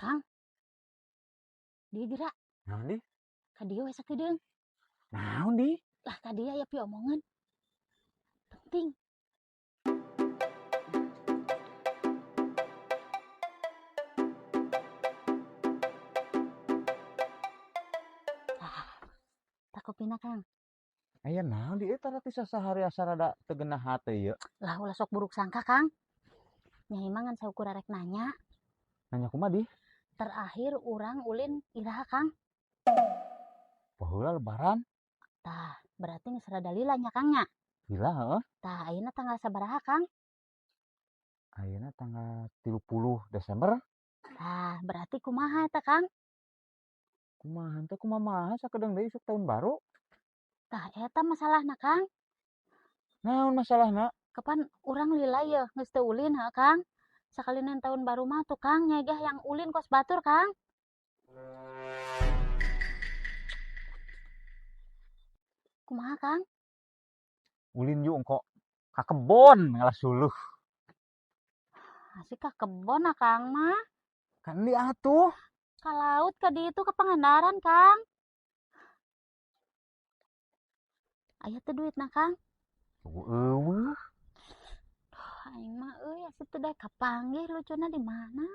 Kang, dia gerak. Naon di? Ka dieu we sakedeung. Naon di? Lah tadi aya pi omongan. Penting. Tak kopina Kang. Aya naon di eta rati sasahari asarada teu geunah hate ieu. Lah ulah sok buruk sangka Kang. Nyai mah ngan saukur rek nanya. Nanya kumaha di? Terakhir urang ulin iraha Kang. Baheula lebaran. Tah, berarti geus rada lila nya Kang nya. Gila heuh. Tah, ayeuna tanggal sabaraha Kang? Ayeuna tanggal 30 Desember. Tah, berarti kumaha eta Kang? Kumaha teh kumaha sakedeung deui isuk tahun baru. Tah, eta masalahna Kang. Naon masalahna? Kapan urang lila ye geus teu ulin heuh Kang? Sakalinen tahun baru mah tuh Kang nyegah yang ulin kos batur Kang. Kumaha Kang? Ulin ju engko ka kebon ngalah suluh. Asik ka kebon Kang mah. Kan di atuh. Ka laut ka ditu ke Pangandaran Kang. Aya teh duitna Kang. Eueuh. Aing mah euy asup teh daek kapanggih lucuna di mana?